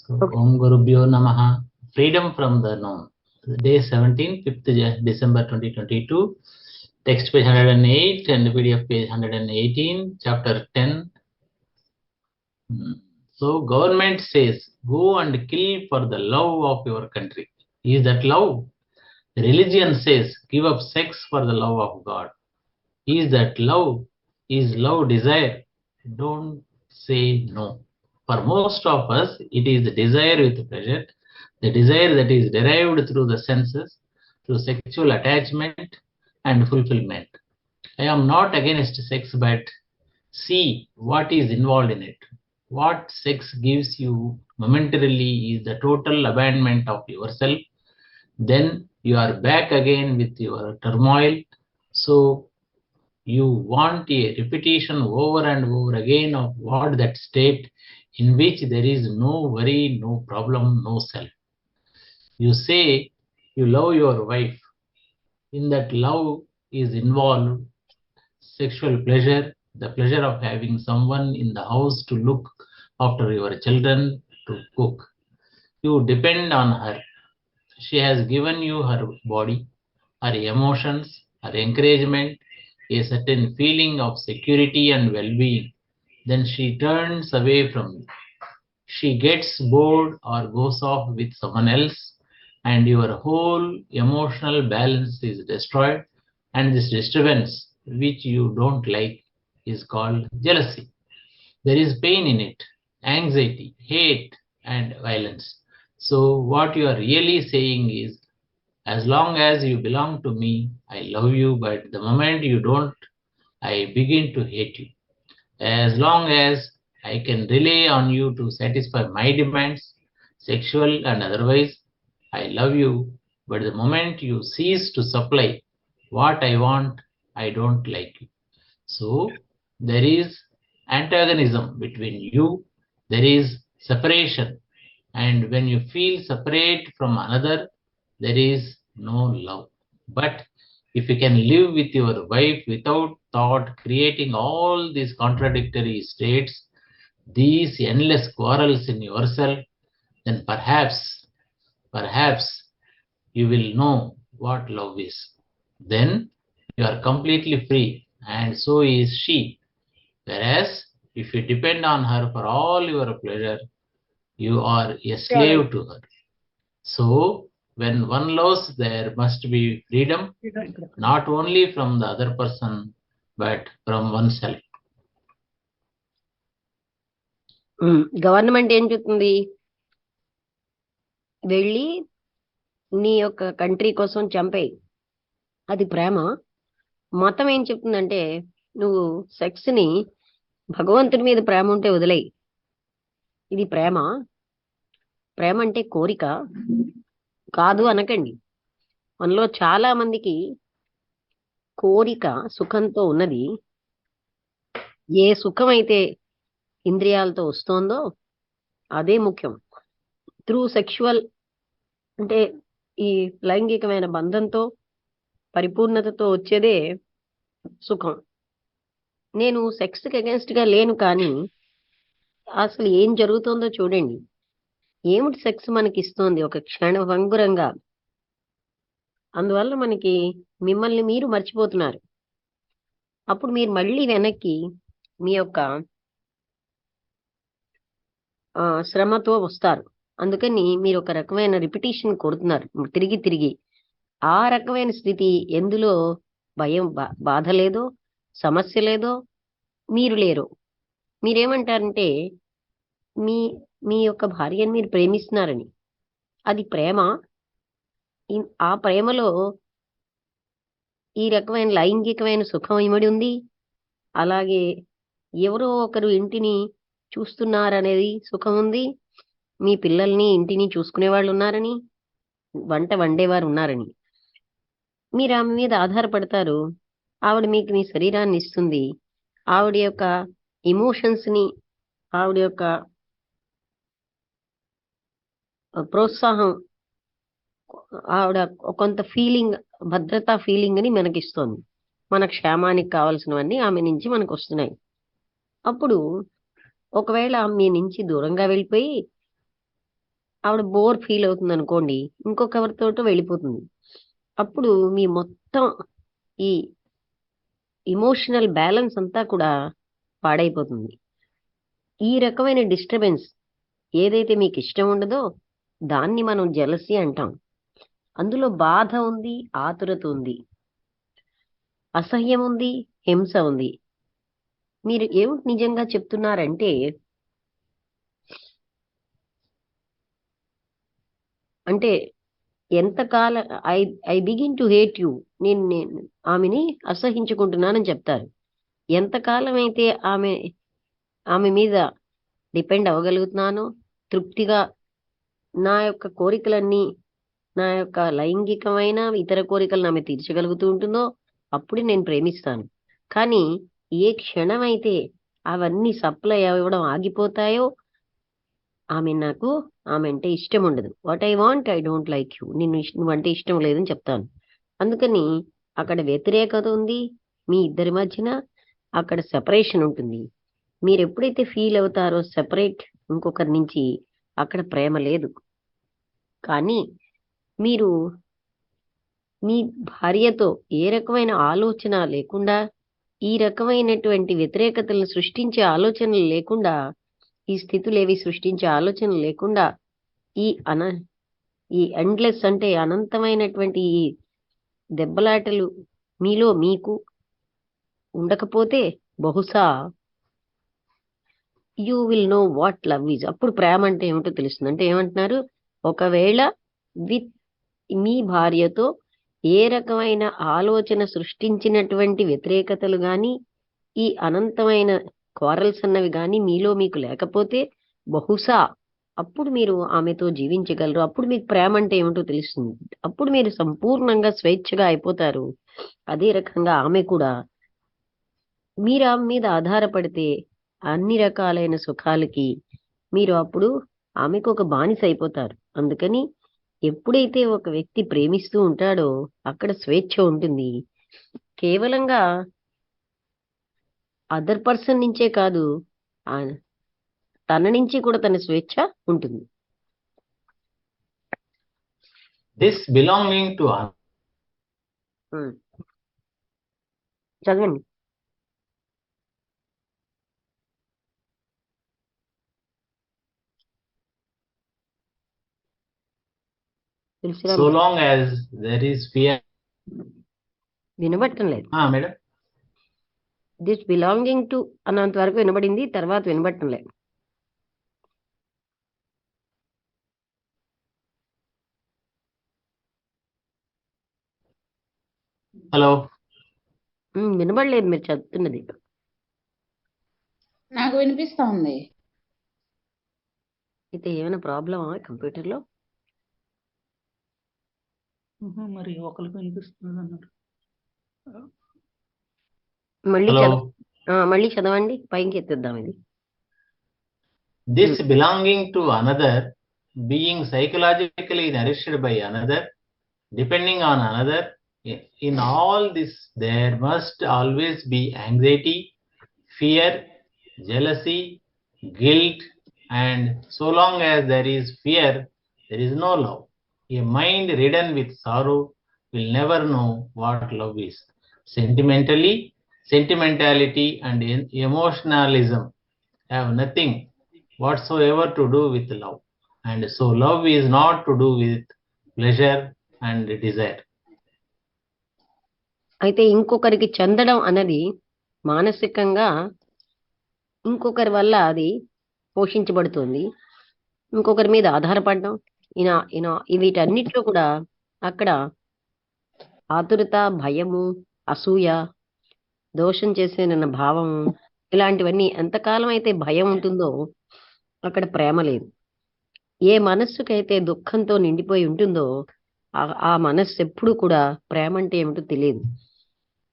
So, Om Gurubhyo Namaha. Freedom from the known. Day 17, 5th December 2022. Text page 108 and PDF page 118, chapter 10. So, government says, go and kill for the love of your country. Is that love? Religion says, give up sex for the love of God. Is that love? Is love desire? Don't say no. For most of us, it is the desire with pleasure, the desire that is derived through the senses, through sexual attachment and fulfillment. I am not against sex, but see what is involved in it. What sex gives you momentarily is the total abandonment of yourself. Then you are back again with your turmoil. So you want a repetition over and over again of what that state in which there is no worry, no problem, no self. You say you love your wife. In that love is involved sexual pleasure, the pleasure of having someone in the house to look after your children, to cook. You depend on her. She has given you her body, her emotions, her encouragement, a certain feeling of security and well-being. Then she turns away from you. She gets bored or goes off with someone else, and your whole emotional balance is destroyed. And this disturbance, which you don't like, is called jealousy. There is pain in it, anxiety, hate, and violence. So, what you are really saying is, as long as you belong to me, I love you, but the moment you don't, I begin to hate you. As long as I can rely on you to satisfy my demands, sexual and otherwise, I love you, but the moment you cease to supply what I want, I don't like you. So, there is antagonism between you, there is separation, and when you feel separate from another, there is no love. But if you can live with your wife without thought, creating all these contradictory states, these endless quarrels in yourself, then perhaps you will know what love is. Then you are completely free, and so is she. Whereas if you depend on her for all your pleasure, you are a slave to her. So, when one loves, there must be freedom, not only from the other person, but from oneself. Government ఏం చెప్తుంది? వెళ్ళి నీ యొక్క country కోసం చంపేయి. అది ప్రేమ. మతం ఏం చెప్తుందంటే నువ్వు సెక్స్ ని భగవంతుడి మీద ప్రేమ ఉంటే వదిలేయి. ఇది ప్రేమ. ప్రేమ అంటే కోరిక కాదు అనకండి. మనలో చాలా మందికి కోరిక సుఖంతో ఉన్నది. ఏ సుఖం అయితే ఇంద్రియాలతో వస్తోందో అదే ముఖ్యం. త్రూ సెక్షువల్ అంటే ఈ లైంగికమైన బంధంతో పరిపూర్ణతతో వచ్చేదే సుఖం. నేను సెక్స్కి అగేన్స్ట్ గా లేను, కానీ అసలు ఏం జరుగుతుందో చూడండి. ఏమిటి సెక్స్ మనకి ఇస్తోంది? ఒక క్షణభంగురంగా. అందువల్ల మనకి మిమ్మల్ని మీరు మర్చిపోతున్నారు. అప్పుడు మీరు మళ్ళీ వెనక్కి మీ యొక్క శ్రమతో వస్తారు. అందుకని మీరు ఒక రకమైన రిపిటేషన్ కొడుతున్నారు తిరిగి తిరిగి. ఆ రకమైన స్థితి ఎందులో భయం బాధ లేదో, సమస్య లేదో, మీరు లేరు. మీరేమంటారంటే మీ మీ యొక్క భార్యని మీరు ప్రేమిస్తున్నారని. అది ప్రేమ. ఆ ప్రేమలో ఈ రకమైన లైంగికమైన సుఖం ఇమిడి ఉంది. అలాగే ఎవరో ఒకరు ఇంటిని చూస్తున్నారనేది సుఖం ఉంది. మీ పిల్లల్ని ఇంటిని చూసుకునే వాళ్ళు ఉన్నారని, వంట వండేవారు ఉన్నారని. మీరు ఆమె మీద ఆధారపడతారు. ఆవిడ మీకు మీ శరీరాన్ని ఇస్తుంది. ఆవిడ యొక్క ఎమోషన్స్ ని, ఆవిడ యొక్క ప్రోత్సాహం, ఆవిడ కొంత ఫీలింగ్, భద్రతా ఫీలింగ్ అని మనకిస్తోంది. మన క్షేమానికి కావాల్సినవన్నీ ఆమె నుంచి మనకు వస్తున్నాయి. అప్పుడు ఒకవేళ మీ నుంచి దూరంగా వెళ్ళిపోయి ఆవిడ బోర్ ఫీల్ అవుతుంది అనుకోండి, ఇంకొకరితోటో వెళ్ళిపోతుంది. అప్పుడు మీ మొత్తం ఈ ఇమోషనల్ బ్యాలెన్స్ అంతా కూడా పాడైపోతుంది. ఈ రకమైన డిస్టర్బెన్స్ ఏదైతే మీకు ఇష్టం ఉండదో దాన్ని మనం జెలసీ అంటాం. అందులో బాధ ఉంది, ఆతురత ఉంది, అసహ్యం ఉంది, హింస ఉంది. మీరు ఏమిటి నిజంగా చెప్తున్నారంటే, అంటే ఎంతకాలం I begin to hate you, నేను ఆమెని అసహించుకుంటున్నానని చెప్తారు. ఎంతకాలం అయితే ఆమె మీద డిపెండ్ అవ్వగలుగుతున్నానో, తృప్తిగా నా యొక్క కోరికలన్నీ, నా యొక్క లైంగికమైన ఇతర కోరికలను ఆమె తీర్చగలుగుతూ ఉంటుందో అప్పుడు నేను ప్రేమిస్తాను. కానీ ఏ క్షణమైతే అవన్నీ సప్లై అవ్వడం ఆగిపోతాయో ఆమె అంటే ఇష్టం ఉండదు. What I want, I don't like you, నువ్వంటే ఇష్టం లేదని చెప్తాను. అందుకని అక్కడ వ్యతిరేకత ఉంది మీ ఇద్దరి మధ్యన, అక్కడ సెపరేషన్ ఉంటుంది. మీరు ఎప్పుడైతే ఫీల్ అవుతారో సెపరేట్ ఇంకొకరి నుంచి, అక్కడ ప్రేమ లేదు. కానీ మీరు మీ భార్యతో ఏ రకమైన ఆలోచన లేకుండా, ఈ రకమైనటువంటి వ్యతిరేకతలను సృష్టించే ఆలోచనలు లేకుండా, ఈ స్థితులేవి సృష్టించే ఆలోచనలు లేకుండా, ఈ ఎండ్లెస్ అంటే అనంతమైనటువంటి ఈ దెబ్బలాటలు మీలో మీకు ఉండకపోతే బహుశా you will know what love is. అప్పుడు ప్రేమ అంటే ఏమిటో తెలుస్తుంది. అంటే ఏమంటున్నారు, ఒకవేళ విత్ మీ భార్యతో ఏ రకమైన ఆలోచన సృష్టించినటువంటి వ్యతిరేకతలు గాని, ఈ అనంతమైన క్వారల్స్ అన్నవి గాని మీలో మీకు లేకపోతే బహుశా అప్పుడు మీరు ఆమెతో జీవించగలరు. అప్పుడు మీకు ప్రేమ అంటే ఏమిటో తెలుస్తుంది. అప్పుడు మీరు సంపూర్ణంగా స్వేచ్ఛగా అయిపోతారు. అదే రకంగా ఆమె కూడా మీరు ఆమె మీద ఆధారపడితే అన్ని రకాలైన సుఖాలకి మీరు అప్పుడు ఆమెకు ఒక బానిస అయిపోతారు. అందుకని ఎప్పుడైతే ఒక వ్యక్తి ప్రేమిస్తూ ఉంటాడో అక్కడ స్వేచ్ఛ ఉంటుంది. కేవలంగా అదర్ పర్సన్ నుంచే కాదు, తన నుంచి కూడా తన స్వేచ్ఛ ఉంటుంది. This belonging to చదవండి. so long as there is fear. వినబట్టం లేదు మేడం. దిస్ బిలాంగింగ్ టు అన్నంత వరకు వినబడింది, తర్వాత వినబట్టం లేదు. హలో, వినబడలేదు మీరు చదువుతున్నది. నాకు వినిపిస్తా ఉంది. అయితే ఏమైనా ప్రాబ్లమా కంప్యూటర్ లో? మరి ఒకరికి వినిపిస్తుంది అన్నారు. మళ్ళీ చదవండి, పైకి ఎత్తిద్దాం ఇది. This belonging to another, being psychologically nourished by another, depending on another, in all this there must always be anxiety, fear, jealousy, guilt, and so long as there is fear, there is no love. A mind ridden with sorrow will never know what love is. Sentimentality and emotionalism have nothing whatsoever to do with love, and so love is not to do with pleasure and desire. అయితే ఇంకొకరికి చెందడం అన్నది మానసికంగా ఇంకొకరి వల్ల అది పోషించబడుతుంది. ఇంకొకరి మీద ఆధారపడడం, వీటన్నిటిలో కూడా అక్కడ ఆతురత, భయము, అసూయ, దోషం చేసేనన్న భావం, ఇలాంటివన్నీ ఎంతకాలం అయితే భయం ఉంటుందో అక్కడ ప్రేమ లేదు. ఏ మనస్సుకైతే దుఃఖంతో నిండిపోయి ఉంటుందో ఆ మనస్సు ఎప్పుడు కూడా ప్రేమ అంటే ఏమిటో తెలియదు.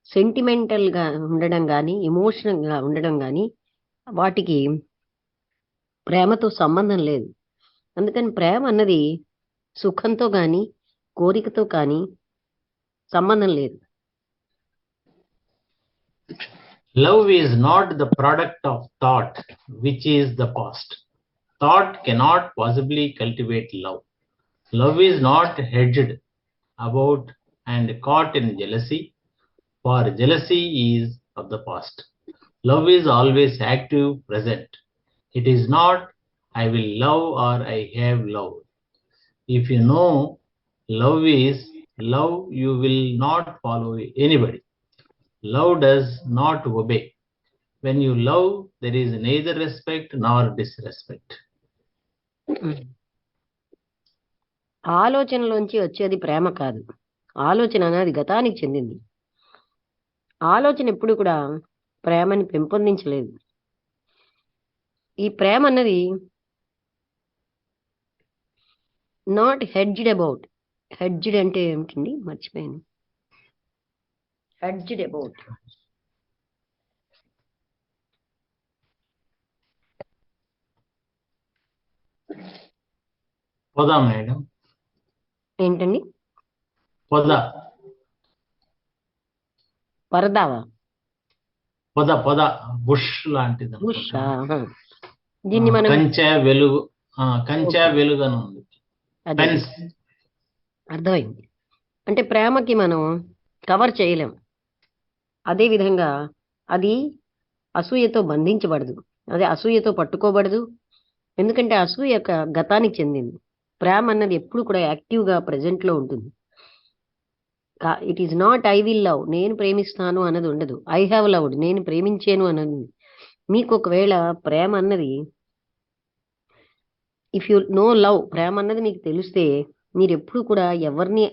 సెంటిమెంటల్ గా ఉండడం గాని, ఎమోషనల్ గా ఉండడం గాని వాటికి ప్రేమతో సంబంధం లేదు. అందుకని ప్రేమ అన్నది సుఖంతో గాని కోరికతో కానీ సంబంధం లేదు. Love is not the product of thought, which is the past. Thought cannot possibly cultivate love. Love is not hedged about and caught in jealousy, for jealousy is of the past. Love is always active, present. It is not, I will love or I have loved. If you know love is love, you will not follow anybody. Love does not obey. When you love, there is neither respect nor disrespect. ఆలోచనలోంచి వచ్చేది ప్రేమ కాదు. ఆలోచన అనేది గతానికి చెందింది. ఆలోచన ఎప్పుడు కూడా ప్రేమని పెంపొందించలేదు. ఈ ప్రేమ అన్నది నాట్ హెడ్జ్డ్ అబౌట్. హెడ్జ్డ్ అంటే ఏమిటండి? మర్చిపోయాను. హెడ్జ్డ్ అబౌట్ పొద మేడం, ఏంటండి? పొద పరదావా? పొద పొద బుష్ లాంటిది బుష్. అనుకుంటా. దీన్ని మనం కంచె వెలుగు, కంచె వెలుగు అని ఉంది. అదే పెన్స్. అర్థమైంది. అంటే ప్రేమకి మనం కవర్ చేయలేం. అదే విధంగా అది అసూయతో బంధించబడదు, అదే అసూయతో పట్టుకోబడదు. ఎందుకంటే అసూయ యొక్క గతానికి చెందింది. ప్రేమ అన్నది ఎప్పుడు కూడా యాక్టివ్గా ప్రెజెంట్లో ఉంటుంది. It is not I will love, నేను ప్రేమిస్తాను అన్నది ఉండదు. ఐ హ్యావ్ లవ్డ్, నేను ప్రేమించాను అన్నది. మీకు ఒకవేళ ప్రేమ అన్నది, ఇఫ్ యు నో లవ్, ప్రేమ అన్నది మీకు తెలిస్తే మీరు ఎప్పుడు కూడా ఎవరిని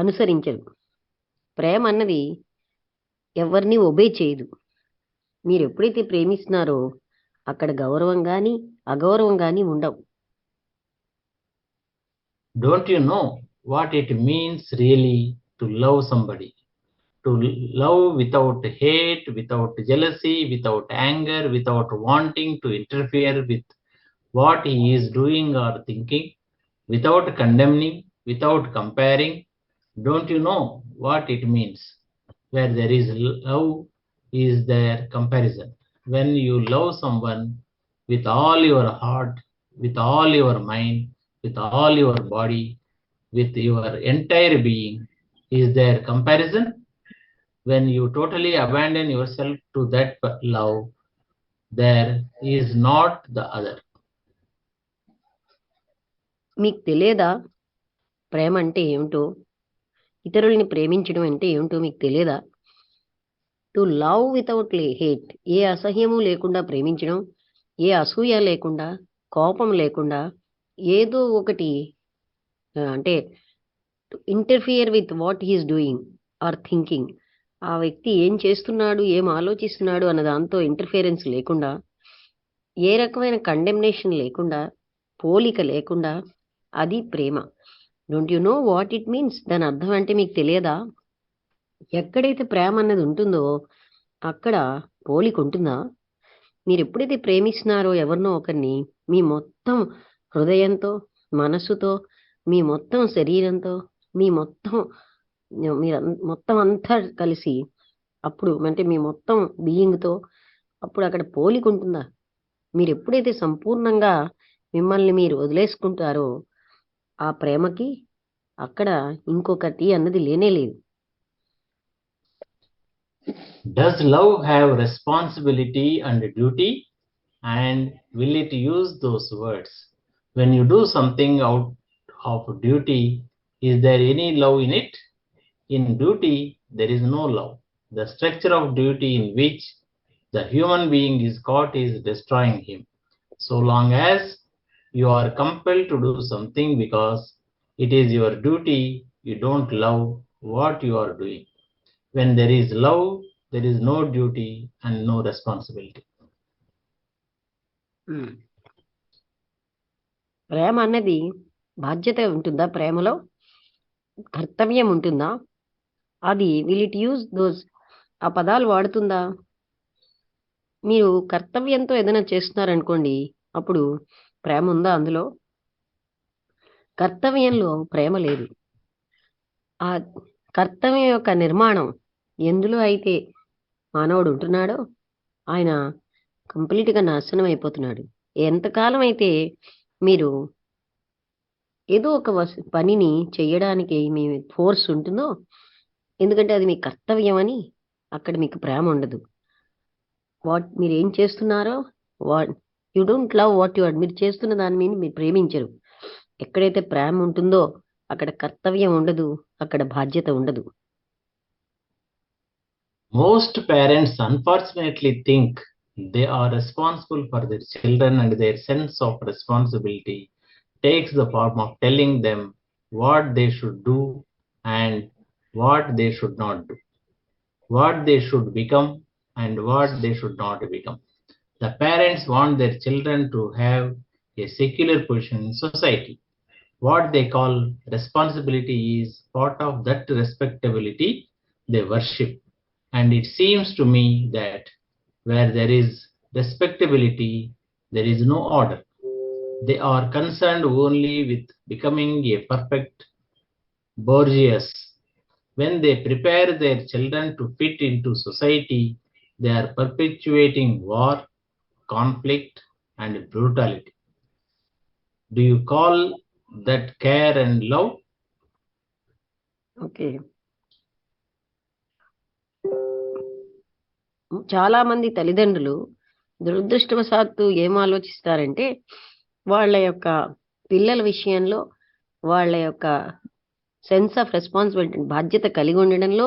అనుసరించరు. ప్రేమ అన్నది ఎవరిని ఒబే చేయదు. మీరు ఎప్పుడైతే ప్రేమిస్తున్నారో అక్కడ గౌరవం కానీ అగౌరవం కానీ ఉండవు. Don't you know what it means really to love somebody? To love without hate, without jealousy, without anger, without wanting to interfere with what he is doing or thinking, without condemning, without comparing. Don't you know what it means? Where there is love, is there comparison. When you love someone with all your heart, with all your mind, with all your body, with your entire being, is there comparison? When you totally abandon yourself to that love, there is not the other. మీకు తెలియదా ప్రేమ అంటే ఏమిటో? ఇతరుల్ని ప్రేమించడం అంటే ఏమిటో మీకు తెలియదా? టు లవ్ వితౌట్ హేట్, ఏ అసహ్యము లేకుండా ప్రేమించడం, ఏ అసూయ లేకుండా, కోపం లేకుండా, ఏదో ఒకటి అంటే interfere with what he's doing or thinking, ఆ వ్యక్తి ఏం చేస్తున్నాడు, ఏం ఆలోచిస్తున్నాడు అన్న దాంతో ఇంటర్ఫియరెన్స్ లేకుండా, ఏ రకమైన కండెమ్నేషన్ లేకుండా, పోలిక లేకుండా, అది ప్రేమ. Don't you know what it means? దాని అర్థం అంటే మీకు తెలియదా? ఎక్కడైతే ప్రేమ అన్నది ఉంటుందో అక్కడ పోలిక ఉంటుందా? మీరు ఎప్పుడైతే ప్రేమిస్తున్నారో ఎవరినో ఒకరిని, మీ మొత్తం హృదయంతో, మనస్సుతో, మీ మొత్తం శరీరంతో, మీరు మొత్తం అంతా కలిసి, అప్పుడు అంటే మీ మొత్తం బీయింగ్తో, అప్పుడు అక్కడ పోలిక ఉంటుందా? మీరు ఎప్పుడైతే సంపూర్ణంగా మిమ్మల్ని మీరు వదిలేసుకుంటారో ఆ ప్రేమకి అక్కడ ఇంకొకటి అన్నది లేనే లేదు. Does love have responsibility and duty? And will it use those words? When you do something out of duty, is there any love in it? In duty, there is no love. The structure of duty in which the human being is caught is destroying him. So long as you are compelled to do something because it is your duty, you don't love what you are doing. When there is love, there is no duty and no responsibility. ప్రేమ అన్నది బాధ్యత ఉంటుందా? ప్రేమలో కర్తవ్యం ఉంటుందా? అది will it use those, ఆ పదాలు వాడుతుందా? మీరు కర్తవ్యంతో ఏదైనా చేస్తున్నారనుకోండి, అప్పుడు ప్రేమ ఉందా అందులో? కర్తవ్యంలో ప్రేమ లేదు. ఆ కర్తవ్యం యొక్క నిర్మాణం ఎందులో అయితే మానవుడు ఉంటున్నాడో ఆయన కంప్లీట్గా నాశనం అయిపోతున్నాడు. ఎంతకాలం అయితే మీరు ఏదో ఒక పనిని చేయడానికి మీ ఫోర్స్ ఉంటుందో, ఎందుకంటే అది మీ కర్తవ్యం అని, అక్కడ మీకు ప్రేమ ఉండదు. మీరు ఏం చేస్తున్నారో, you don't love what you are, మీరు చేస్తున్న దాని మీద మీరు ప్రేమించరు. ఎక్కడైతే ప్రేమ ఉంటుందో అక్కడ కర్తవ్యం ఉండదు, అక్కడ బాధ్యత ఉండదు. Most parents unfortunately think they are responsible for their children, and their sense of responsibility takes the form of telling them what they should do and what they should not do, what they should become and what they should not become. The parents want their children to have a secular position in society. What they call responsibility is part of that respectability they worship. And it seems to me that where there is respectability, there is no order. They are concerned only with becoming a perfect bourgeois. When they prepare their children to fit into society, they are perpetuating war, conflict, and brutality. Do you call that care and love? Okay. చాలా మంది తల్లిదండ్రులు దురదృష్టవశాత్తు ఏం ఆలోచిస్తారంటే, వాళ్ళ యొక్క పిల్లల విషయంలో వాళ్ళ యొక్క సెన్స్ ఆఫ్ రెస్పాన్సిబిలిటీ, బాధ్యత కలిగి ఉండడంలో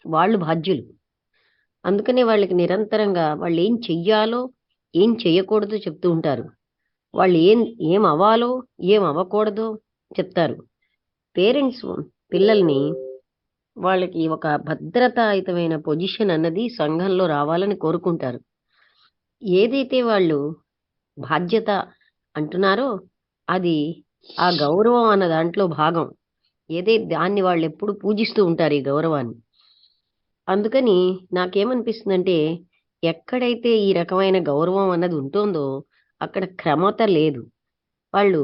వాళ్ళు బాధ్యులు. అందుకనే వాళ్ళకి నిరంతరంగా వాళ్ళు ఏం చెయ్యాలో ఏం చెయ్యకూడదో చెప్తూ ఉంటారు. వాళ్ళు ఏం అవ్వాలో ఏం అవ్వకూడదో చెప్తారు. పేరెంట్స్ పిల్లల్ని వాళ్ళకి ఒక భద్రతాయుతమైన పొజిషన్ అన్నది సంఘంలో రావాలని కోరుకుంటారు. ఏదైతే వాళ్ళు బాధ్యత అంటున్నారో అది ఆ గౌరవం అన్న దాంట్లో భాగం. దాన్ని వాళ్ళు ఎప్పుడు పూజిస్తూ ఉంటారు, ఈ గౌరవాన్ని. అందుకని నాకేమనిపిస్తుందంటే, ఎక్కడైతే ఈ రకమైన గౌరవం అన్నది ఉంటుందో అక్కడ క్రమత లేదు. వాళ్ళు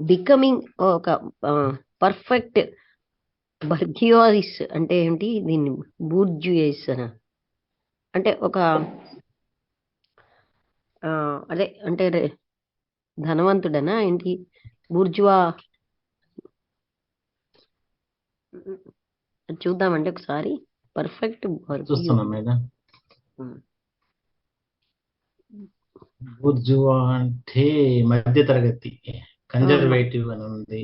బికమింగ్ ఒక పర్ఫెక్ట్ బర్గ్యూయిస్ అంటే ఏంటి, దీన్ని బూర్జుయిస్ అంటే ఒక అదే అంటే ధనవంతుడనా ఏంటి, బూర్జువా చూద్దామంటే ఒకసారి. పర్ఫెక్ట్ బూర్జువా అంటే మధ్య తరగతి, కన్జర్వేటివ్ అని ఉంది,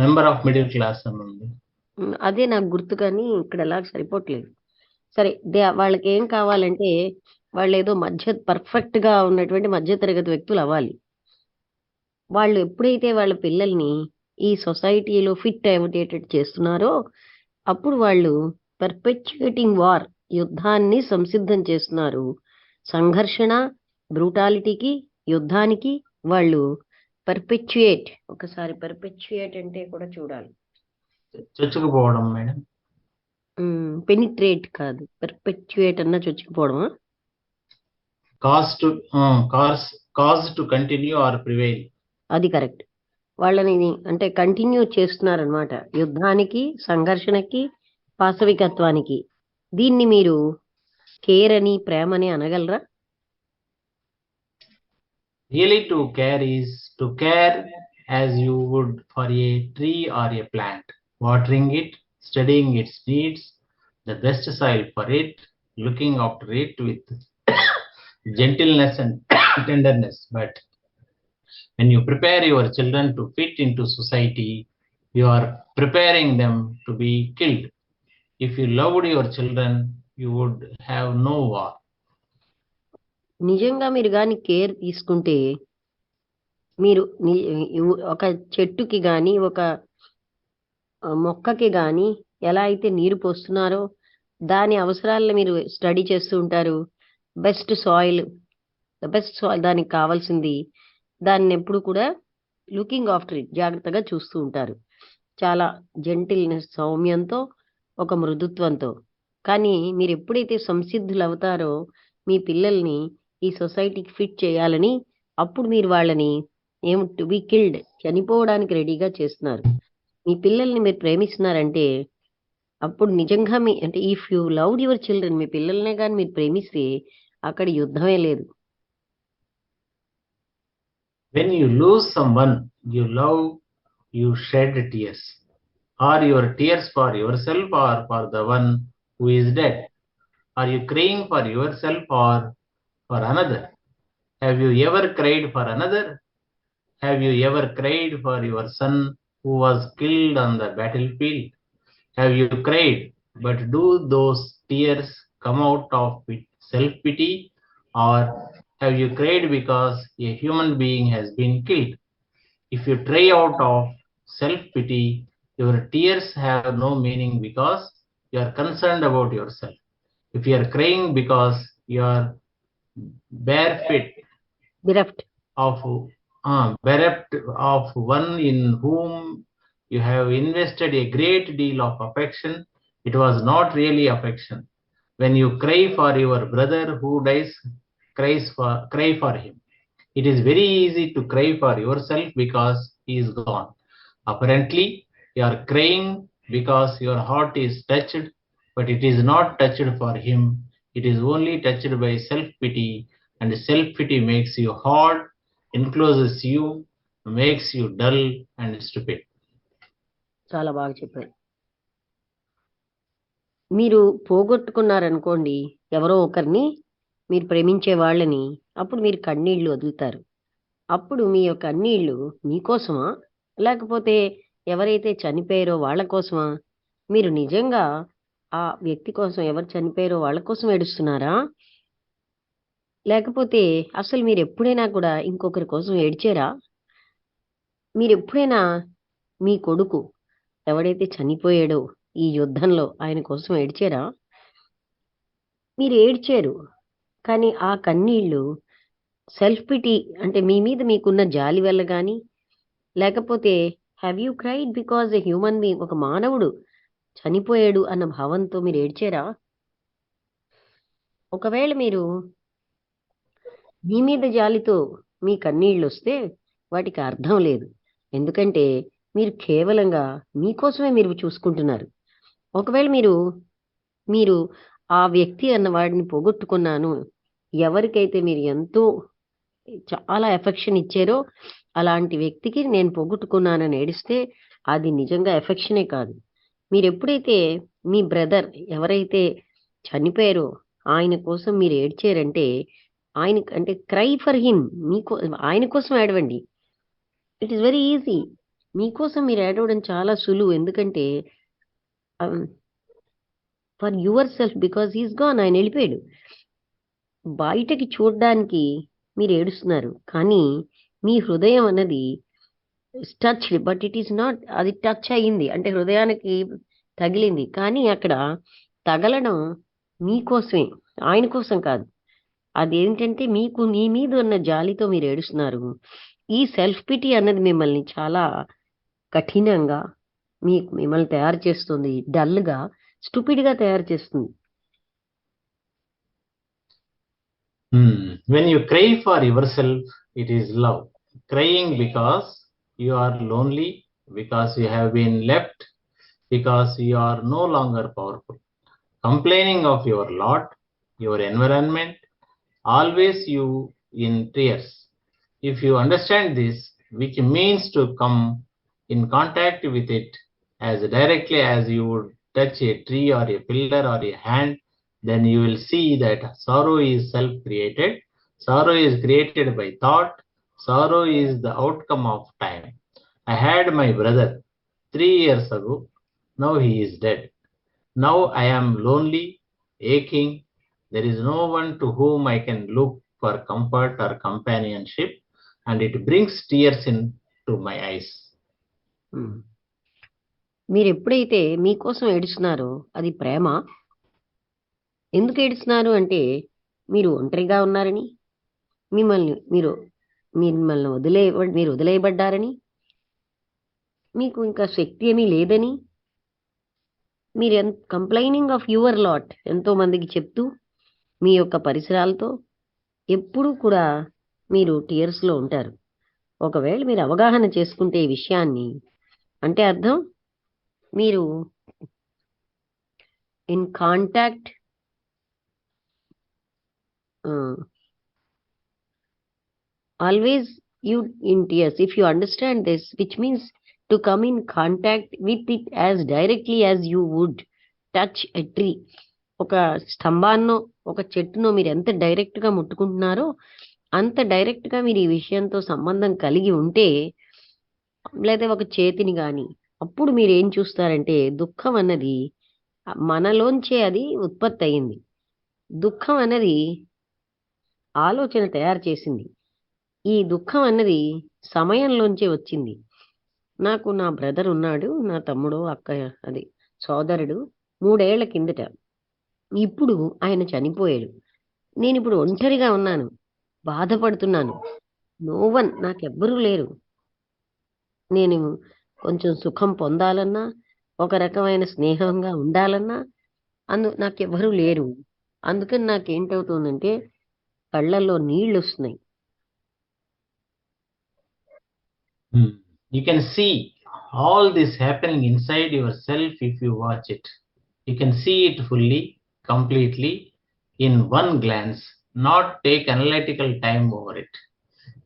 మెంబర్ ఆఫ్ మిడిల్ క్లాస్ అని ఉంది. అదే నాకు గుర్తు, కానీ ఇక్కడ ఎలా సరిపోవట్లేదు. సరే, వాళ్ళకి ఏం కావాలంటే వాళ్ళు ఏదో పర్ఫెక్ట్ గా ఉన్నటువంటి మధ్య తరగతి వ్యక్తులు అవ్వాలి. వాళ్ళు ఎప్పుడైతే వాళ్ళ పిల్లల్ని ఈ సొసైటీలో ఫిట్ అయ్యేటట్టు చేస్తున్నారో అప్పుడు వాళ్ళు పర్పెచ్యుయేటింగ్ వార్, యుద్ధాన్ని సంసిద్ధం చేస్తున్నారు. సంఘర్షణ, బ్రూటాలిటీకి, యుద్ధానికి వాళ్ళు పర్పెచ్యుయేట్. ఒకసారి పర్పెచ్యుయేట్ అంటే కూడా చూడాలి. చొచ్చుకుపోవడం మేడం, పెనిట్రేట్ కాదు, పర్పెచ్యుయేట్ అన్న చొచ్చుకుపోవడమా? Cause to continue or prevail. అది కరెక్ట్. వాళ్ళని అంటే కంటిన్యూ చేస్తున్నారనమాట, యుద్ధానికి, సంఘర్షణకి, పాశవికత్వానికి. దీన్ని మీరు కేర్ అని, ప్రేమని అనగలరా? Really, to care is to care as you would for a tree or a plant, watering it, studying its needs, the best soil for it, looking after it with gentleness and tenderness. But when you prepare your children to fit into society, you are preparing them to be killed. If you loved your children, you would have no war. నిజంగా మీరు కానీ care తీసుకుంటే, మీరు ఒక చెట్టుకి కానీ ఒక మొక్కకి కానీ ఎలా అయితే నీరు పోస్తున్నారో దాని అవసరాలను మీరు స్టడీ చేస్తూ ఉంటారు. బెస్ట్ సాయిల్ దానికి కావాల్సింది, దాన్ని ఎప్పుడు కూడా లుకింగ్ ఆఫ్టర్ ఇట్, జాగ్రత్తగా చూస్తూ ఉంటారు. చాలా జెంటిల్నెస్, సౌమ్యంతో, ఒక మృదుత్వంతో. కానీ మీరు ఎప్పుడైతే సంసిద్ధులు అవుతారో మీ పిల్లల్ని ఈ సొసైటీకి ఫిట్ చేయాలని, అప్పుడు మీరు వాళ్ళని టు బి కిల్డ్, చనిపోవడానికి రెడీగా చేస్తున్నారు. మీ పిల్లల్ని మీరు ప్రేమిస్తున్నారంటే అప్పుడు నిజంగా అంటే if you loved your children, మీ పిల్లల్నే కానీ మీరు ప్రేమిస్తే అక్కడ యుద్ధమే లేదు. When you lose someone you love, you shed tears. Are your tears for yourself or for the one who is dead? Are you crying for yourself or for another? Have you ever cried for another? Have you ever cried for your son who was killed on the battlefield? Have you cried, but do those tears come out of self-pity, or have you cried because a human being has been killed? If you cry out of self-pity, your tears have no meaning because you are concerned about yourself. If you are crying because you are bereft Bereft. bereft of one in whom you have invested a great deal of affection, it was not really affection. When you cry for your brother who dies, cry for him. It is very easy to cry for yourself because he is gone. Apparently, you are crying because your heart is touched, but it is not touched for him. It is only touched by self-pity, and self-pity makes you hard, encloses you, makes you dull and stupid. చాలా బాగా చెప్పారు. మీరు పోగొట్టుకున్నారనుకోండి ఎవరో ఒకరిని, మీరు ప్రేమించే వాళ్ళని, అప్పుడు మీరు కన్నీళ్లు వదులుతారు. అప్పుడు మీ యొక్క కన్నీళ్లు మీకోసమా, లేకపోతే ఎవరైతే చనిపోయారో వాళ్ళ కోసమా? మీరు నిజంగా ఆ వ్యక్తి కోసం, ఎవరు చనిపోయారో వాళ్ళ కోసం ఏడుస్తున్నారా, లేకపోతే అసలు మీరు ఎప్పుడైనా కూడా ఇంకొకరి కోసం ఏడ్చారా? మీరు ఎప్పుడైనా మీ కొడుకు ఎవడైతే చనిపోయాడో ఈ యుద్ధంలో ఆయన కోసం ఏడ్చారా? మీరు ఏడ్చారు, కానీ ఆ కన్నీళ్లు సెల్ఫ్ పిటీ, అంటే మీ మీద మీకున్న జాలి వల్ల కానీ, లేకపోతే have you cried because a human being, ఒక మానవుడు చనిపోయాడు అన్న భావంతో మీరు ఏడ్చారా? ఒకవేళ మీరు మీ మీద జాలితో మీ కన్నీళ్ళు వస్తే వాటికి అర్థం లేదు. ఎందుకంటే మీరు కేవలంగా మీకోసమే మీరు చూసుకుంటున్నారు. ఒకవేళ మీరు ఆ వ్యక్తి అన్న వాడిని పోగొట్టుకున్నాను, ఎవరికైతే మీరు ఎంతో చాలా ఎఫెక్షన్ ఇచ్చారో అలాంటి వ్యక్తికి నేను పోగొట్టుకున్నానని ఏడిస్తే అది నిజంగా ఎఫెక్షనే కాదు. మీరు ఎప్పుడైతే మీ బ్రదర్ ఎవరైతే చనిపోయారో ఆయన కోసం మీరు ఏడ్చారంటే, ఆయన అంటే క్రై ఫర్ హిమ్, ఆయన కోసం ఏడవండి. It is very easy. మీకోసం మీరు ఏడవడం చాలా సులువు. ఎందుకంటే for yourself, because he's gone, ఆయన వెళ్ళిపోయాడు. బయటకి చూడడానికి మీరు ఏడుస్తున్నారు, కానీ మీ హృదయం అన్నది touch, but it is not, అది టచ్ అయ్యింది అంటే హృదయానికి తగిలింది, కానీ అక్కడ తగలడం మీకోసమే, ఆయన కోసం కాదు. అదేంటంటే మీకు మీ మీద ఉన్న జాలితో మీరు ఏడుస్తున్నారు. ఈ సెల్ఫ్ పిటీ అన్నది మిమ్మల్ని చాలా కఠినంగా మిమ్మల్ని తయారు చేస్తుంది, డల్గా, స్టూపిడ్గా తయారు చేస్తుంది. When you cry for yourself, it is love. Crying because you are lonely, because you have been left, because you are no longer powerful. Complaining of your lot, your environment, always you in tears. If you understand this, which means to come in contact with it as directly as you would touch a tree or a pillar or a hand, then you will see that sorrow is self-created. Sorrow is created by thought. Sorrow is the outcome of time. I had my brother 3 years ago. Now he is dead. Now I am lonely, aching. There is no one to whom I can look for comfort or companionship, and it brings tears into my eyes. మీరు ఎప్పుడైతే మీకోసం ఏడుస్తున్నారో అది ప్రేమ. ఎందుకు ఏడుస్తున్నారు అంటే మీరు ఒంటరిగా ఉన్నారని, మీరు వదిలేయబడ్డారని, మీకు ఇంకా శక్తి ఏమీ లేదని, మీరు కంప్లైనింగ్ ఆఫ్ యువర్ లాట్ ఎంతో మందికి చెప్తూ మీ యొక్క పరిసరాలతో ఎప్పుడూ కూడా మీరు టీయర్స్లో ఉంటారు. ఒకవేళ మీరు అవగాహన చేసుకుంటే ఈ విషయాన్ని, అంటే అర్థం మీరు in contact always you in tears if you understand this which means to come in contact with it as directly as you would touch a tree. ఒక స్తంభాన్నో ఒక చెట్టునో మీరు ఎంత డైరెక్ట్ గా ముట్టుకుంటున్నారో అంత డైరెక్ట్ గా మీరు ఈ విషయంతో సంబంధం కలిగి ఉంటే, లేదా ఒక చేతిని గాని, అప్పుడు మీరు ఏం చూస్తారంటే దుఃఖం అన్నది మనలోంచే అది ఉత్పత్తి అయింది. దుఃఖం అన్నది ఆలోచన తయారు చేసింది. ఈ దుఃఖం అన్నది సమయంలోంచే వచ్చింది. నాకు నా బ్రదర్ ఉన్నాడు, నా తమ్ముడు అక్క అది సోదరుడు 3 ఏళ్ల కిందట. ఇప్పుడు ఆయన చనిపోయాడు. నేను ఇప్పుడు ఒంటరిగా ఉన్నాను, బాధపడుతున్నాను. నోవన్ నాకెవ్వరూ లేరు. నేను కొంచెం సుఖం పొందాలన్నా, ఒక రకమైన స్నేహంగా ఉండాలన్నా నాకెవ్వరూ లేరు. అందుకని నాకేంటవుతుందంటే కళ్ళల్లో నీళ్ళు వస్తున్నాయి. You can see all this happening inside yourself if you watch it. You can see it fully, completely, in one glance, not take analytical time over it.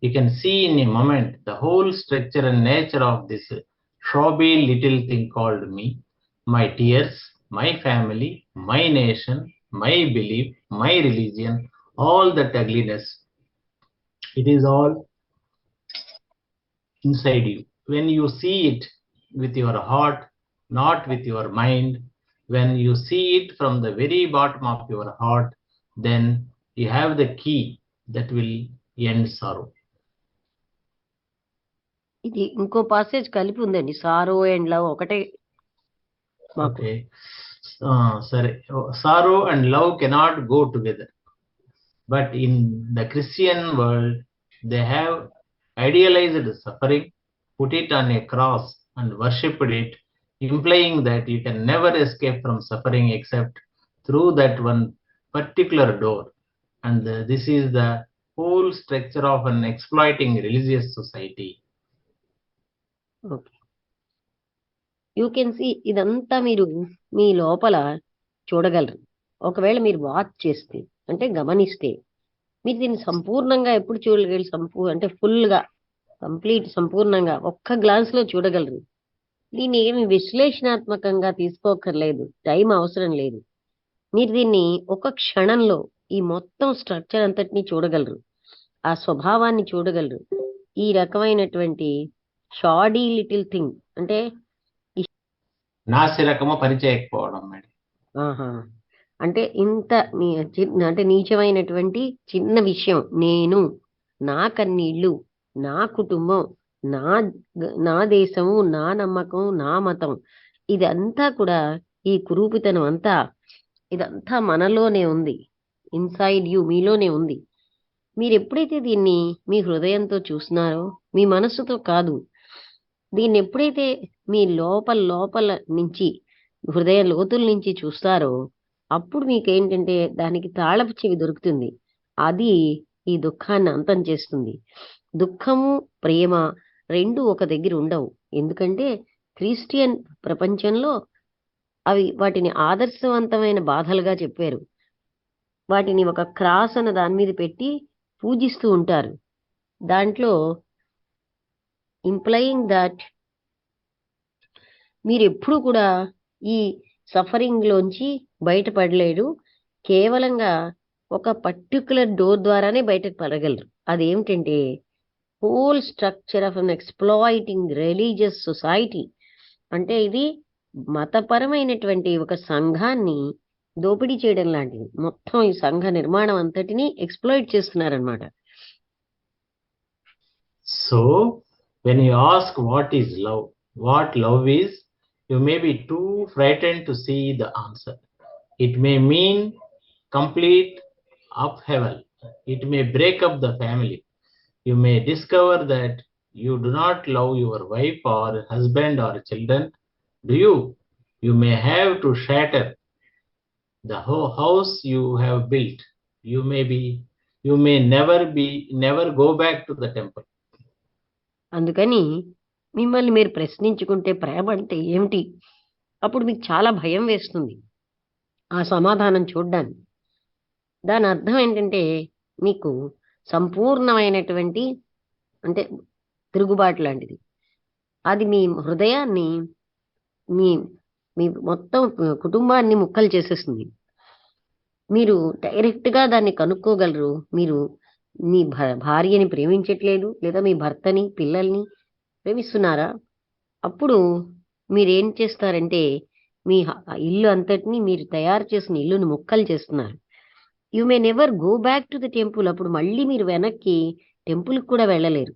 You can see in a moment the whole structure and nature of this shabby little thing called me, my tears, my family, my nation, my belief, my religion, all that ugliness. It is all inside you. When you see it with your heart, not with your mind, when you see it from the very bottom of your heart, then you have the key that will end sorrow. ఇది ఇంకో passage కలిపి ఉందండి, sorrow and love ఒకటే మాకు. Okay. Sorry. Sorrow and love cannot go together. But in the Christian world, they have idealized suffering, put it on a cross and worshipped it, implying that you can never escape from suffering except through that one particular door. And this is the whole structure of an exploiting religious society. Okay, you can see. ఇదంతా మీరు మీ లోపల చూడగలరు. ఒకవేళ మీరు watch చేస్తే, అంటే గమనిస్తే, మీరు దీన్ని సంపూర్ణంగా ఎప్పుడు చూడగలరు? అంటే ఫుల్ గా, కంప్లీట్ సంపూర్ణంగా ఒక్క గ్లాన్స్ లో చూడగలరు. దీన్ని ఏమి విశ్లేషణాత్మకంగా తీసుకోకర్లేదు, టైం అవసరం లేదు. మీరు దీన్ని ఒక క్షణంలో ఈ మొత్తం స్ట్రక్చర్ అంతటినీ చూడగలరు, ఆ స్వభావాన్ని చూడగలరు. ఈ రకమైనటువంటి షాడీ లిటిల్ థింగ్ అంటే నాసిరకము పరిచయకపోవడం మేడం. అంటే ఇంత అంటే నీచమైనటువంటి చిన్న విషయం, నేను, నా కన్నీళ్లు, నా కుటుంబం, నా దేశము, నా నమ్మకం, నా మతం, ఇదంతా కూడా ఈ కురూపితనం అంతా ఇదంతా మనలోనే ఉంది, ఇన్సైడ్ యూ, మీలోనే ఉంది. మీరు ఎప్పుడైతే దీన్ని మీ హృదయంతో చూస్తున్నారో, మీ మనస్సుతో కాదు, దీన్ని ఎప్పుడైతే మీ లోపల నుంచి, హృదయ లోతుల నుంచి చూస్తారో, అప్పుడు మీకేంటంటే దానికి తాళపు చెవి దొరుకుతుంది. అది ఈ దుఃఖాన్ని అంతం చేస్తుంది. దుఃఖము, ప్రేమ రెండు ఒక దగ్గర ఉండవు. ఎందుకంటే క్రిస్టియన్ ప్రపంచంలో వాటిని ఆదర్శవంతమైన బాధలుగా చెప్పారు. వాటిని ఒక క్రాస్ అన్న దాని మీద పెట్టి పూజిస్తూ ఉంటారు. దాంట్లో ఇంప్లయింగ్ దట్ మీరు ఎప్పుడు కూడా ఈ సఫరింగ్ లోంచి బయటపడలేడు. కేవలంగా ఒక పర్టికులర్ డోర్ ద్వారానే బయటకు పడగలరు. అదేమిటంటే whole structure of an exploiting religious society. అంటే ఇది మతపరమైనటువంటి ఒక సంఘాన్ని దోపిడీ చేయడం లాంటిది. మొత్తం ఈ సంఘ నిర్మాణం అంతటిని ఎక్స్ప్లాయిట్ చేస్తున్నారనమాట. So when you ask what is love, what love is, you may be too frightened to see the answer. It may mean complete upheaval. It may break up the family. You may discover that you do not love your wife or husband or children. Do you? You may have to shatter the whole house you have built. You may never go back to the temple. అందుకని మిమ్మల్ని మీరు ప్రశ్నించుకుంటే ప్రేమ అంటే ఏమిటి, అప్పుడు మీకు చాలా భయం వేస్తుంది ఆ సమాధానం చూడ్డానికి. దాని అర్థం ఏంటంటే మీకు సంపూర్ణమైనటువంటి అంటే తిరుగుబాటు లాంటిది. అది మీ హృదయాన్ని మీ మీ మొత్తం కుటుంబాన్ని ముక్కలు చేసేస్తుంది. మీరు డైరెక్ట్ గా దాన్ని కనుక్కోగలరు. మీరు మీ భార్యని ప్రేమించట్లేదు, లేదా మీ భర్తని పిల్లల్ని ప్రేమిస్తున్నారా? అప్పుడు మీరేం చేస్తారంటే మీ ఇల్లు అంతటిని మీరు తయారు చేసిన ఇల్లుని ముక్కలు చేస్తున్నారు. You may never go back to the temple. అప్పుడు మళ్ళీ మీరు వెనక్కి టెంపుల్ కూడా వెళ్ళలేరు.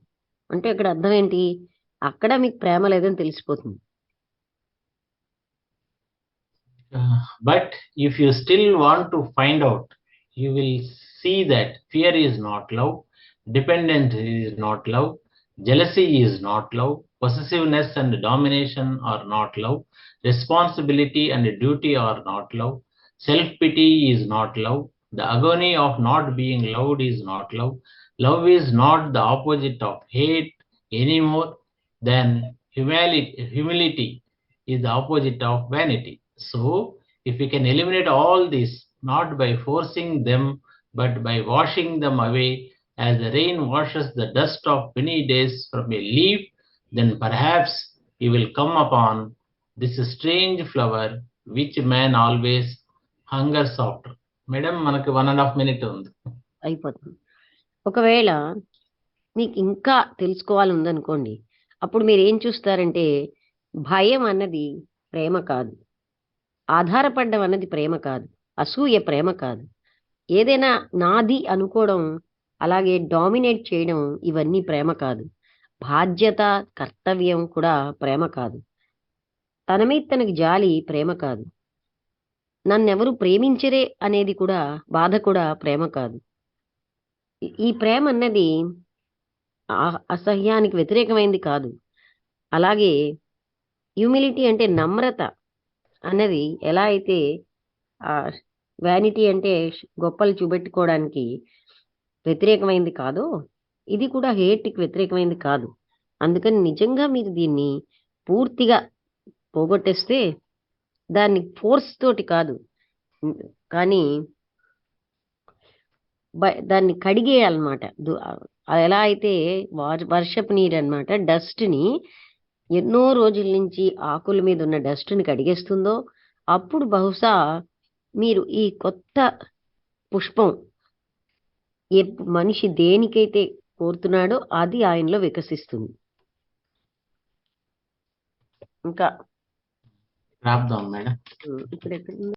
అంటే ఇక్కడ అర్థం ఏంటి? అక్కడ మీకు ప్రేమ లేదని తెలిసిపోతుంది. But if you still want to find out, you will see that fear is not love, dependence is not love, jealousy is not love, possessiveness and domination are not love, responsibility and duty are not love, self-pity is not love, the agony of not being loved is not love. Love is not the opposite of hate any more than humility is the opposite of vanity. So, if we can eliminate all this, not by forcing them, but by washing them away, as the rain washes the dust of many days from a leaf, then perhaps you will come upon this strange flower which man always hungers after. Madam, మనకి 1.5 minute ఉంది. అయిపోతుంది. ఒకవేళ మీకు ఇంకా తెలుసుకోవాలి ఉందనుకోండి, అప్పుడు మీరు ఏం చూస్తారంటే భయం అన్నది ప్రేమ కాదు, ఆధారపడడం అన్నది ప్రేమ కాదు, అసూయ ప్రేమ కాదు, ఏదైనా నాది అనుకోవడం, అలాగే డామినేట్ చేయడం, ఇవన్నీ ప్రేమ కాదు. బాధ్యత కర్తవ్యం కూడా ప్రేమ కాదు. తన మీద తనకి జాలి ప్రేమ కాదు. నన్నెవరు ప్రేమించరే అనేది కూడా బాధ కూడా ప్రేమ కాదు. ఈ ప్రేమ అన్నది అసహ్యానికి వ్యతిరేకమైంది కాదు. అలాగే హ్యూమిలిటీ అంటే నమ్రత అన్నది ఎలా అయితే వ్యానిటీ అంటే గొప్పలు చూపెట్టుకోవడానికి వ్యతిరేకమైంది కాదో, ఇది కూడా హేట్కి వ్యతిరేకమైంది కాదు. అందుకని నిజంగా మీరు దీన్ని పూర్తిగా పోగొట్టేస్తే, దాన్ని ఫోర్స్ తోటి కాదు కానీ దాన్ని కడిగేయాలన్నమాట. ఎలా అయితే వర్షపు నీరు అన్నమాట డస్ట్ని ఎన్నో రోజుల నుంచి ఆకుల మీద ఉన్న డస్ట్ని కడిగేస్తుందో, అప్పుడు బహుశా మీరు ఈ కొత్త పుష్పం మనిషి దేనికైతే కోరుతున్నాడో అది ఆయనలో వికసిస్తుంది. ఇంకా రాద్దాం మేడం. ఇప్పుడు ఎక్కడ